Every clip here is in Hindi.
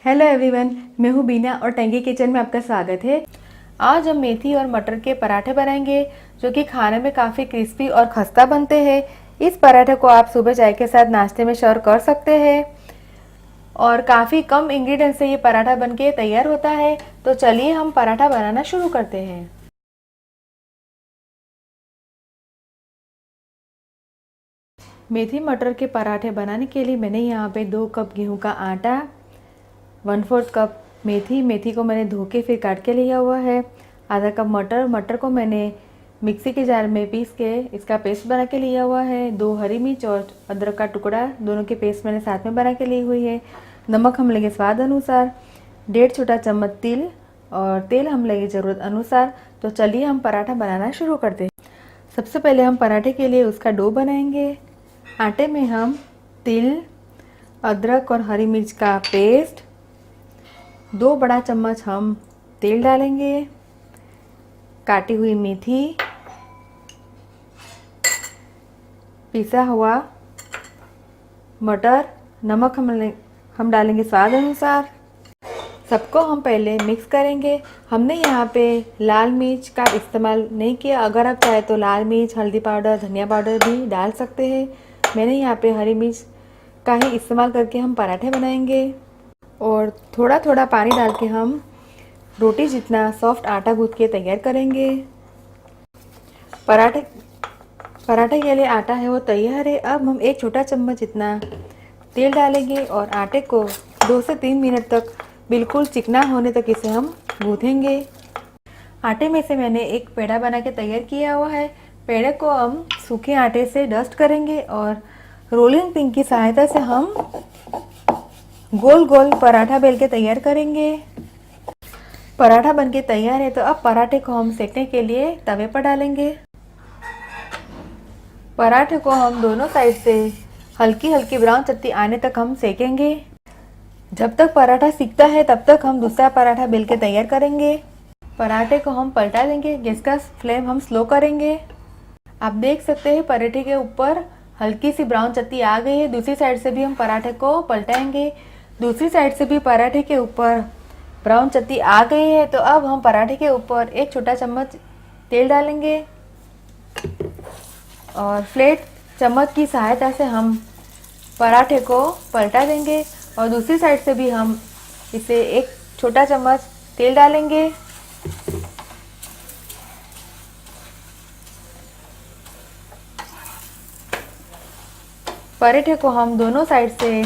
हेलो एवरीवन, मैं हूँ बीना और टैंगी किचन में आपका स्वागत है। आज हम मेथी और मटर के पराठे बनाएंगे जो कि खाने में काफ़ी क्रिस्पी और खस्ता बनते हैं। इस पराठे को आप सुबह चाय के साथ नाश्ते में सर्व कर सकते हैं और काफ़ी कम इंग्रेडिएंट्स से ये पराठा बनके तैयार होता है। तो चलिए हम पराठा बनाना शुरू करते हैं। मेथी मटर के पराठे बनाने के लिए मैंने यहाँ पे 2 कप गेहूँ का आटा, 1/4 कप मेथी को मैंने धो के फिर काट के लिया हुआ है, आधा कप मटर को मैंने मिक्सी के जार में पीस के इसका पेस्ट बना के लिया हुआ है, 2 हरी मिर्च और अदरक का टुकड़ा, दोनों के पेस्ट मैंने साथ में बना के ली हुई है। नमक हम लेंगे स्वाद अनुसार, 1.5 छोटा चम्मच तिल और तेल हम लेंगे ज़रूरत अनुसार। तो चलिए हम पराठा बनाना शुरू करते हैं। सबसे पहले हम पराठे के लिए उसका डो बनाएंगे। आटे में हम तिल, अदरक और हरी मिर्च का पेस्ट, 2 बड़ा चम्मच हम तेल डालेंगे, काटी हुई मेथी, पिसा हुआ मटर, नमक हम डालेंगे स्वाद अनुसार। सबको हम पहले मिक्स करेंगे। हमने यहाँ पे लाल मिर्च का इस्तेमाल नहीं किया, अगर आप चाहे तो लाल मिर्च, हल्दी पाउडर, धनिया पाउडर भी डाल सकते हैं। मैंने यहाँ पे हरी मिर्च का ही इस्तेमाल करके हम पराठे बनाएंगे और थोड़ा थोड़ा पानी डाल के हम रोटी जितना सॉफ्ट आटा गूंथ के तैयार करेंगे। पराठे के लिए आटा है वो तैयार है। अब हम 1 छोटा चम्मच जितना तेल डालेंगे और आटे को 2 से 3 मिनट तक बिल्कुल चिकना होने तक इसे हम गूँथेंगे। आटे में से मैंने एक पेड़ा बना के तैयार किया हुआ है। पेड़े को हम सूखे आटे से डस्ट करेंगे और रोलिंग पिन की सहायता से हम गोल गोल पराठा बेल के तैयार करेंगे। पराठा बनके तैयार है। तो अब पराठे को हम सेकने के लिए तवे पर डालेंगे। पराठे को हम दोनों साइड से हल्की हल्की ब्राउन चट्टी आने तक हम सेकेंगे। जब तक पराठा सिकता है तब तक हम दूसरा पराठा बेल के तैयार करेंगे। पराठे को हम पलटा देंगे। गैस का फ्लेम हम स्लो करेंगे। आप देख सकते हैं पराठे के ऊपर हल्की सी ब्राउन चट्टी आ गई है। दूसरी साइड से भी हम पराठे को पलटाएंगे। दूसरी साइड से भी पराठे के ऊपर ब्राउन चट्टी आ गई है। तो अब हम पराठे के ऊपर 1 छोटा चम्मच तेल डालेंगे और फ्लैट चम्मच की सहायता से हम पराठे को पलटा देंगे और दूसरी साइड से भी हम इसे 1 छोटा चम्मच तेल डालेंगे। पराठे को हम दोनों साइड से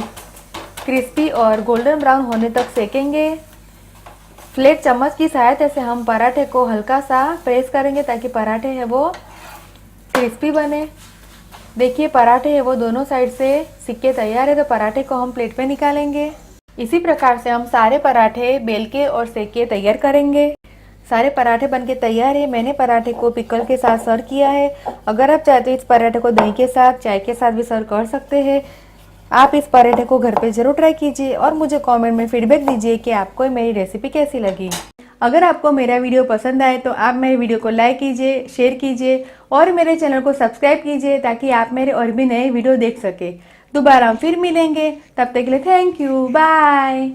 क्रिस्पी और गोल्डन ब्राउन होने तक सेकेंगे। फ्लैट चम्मच की सहायता से हम पराठे को हल्का सा प्रेस करेंगे ताकि पराठे है वो क्रिस्पी बने। देखिए पराठे है वो दोनों साइड से सिक के तैयार है। तो पराठे को हम प्लेट पे निकालेंगे। इसी प्रकार से हम सारे पराठे बेल के और सेक के तैयार करेंगे। सारे पराठे बनके तैयार है। मैंने पराठे को पिकल के साथ सर्व किया है। अगर आप चाहते हो इस पराठे को दही के साथ, चाय के साथ भी सर्व कर सकते हैं। आप इस पराठे को घर पे ज़रूर ट्राई कीजिए और मुझे कमेंट में फीडबैक दीजिए कि आपको मेरी रेसिपी कैसी लगी। अगर आपको मेरा वीडियो पसंद आए तो आप मेरे वीडियो को लाइक कीजिए, शेयर कीजिए और मेरे चैनल को सब्सक्राइब कीजिए ताकि आप मेरे और भी नए वीडियो देख सके। दोबारा हम फिर मिलेंगे, तब तक के लिए थैंक यू, बाय।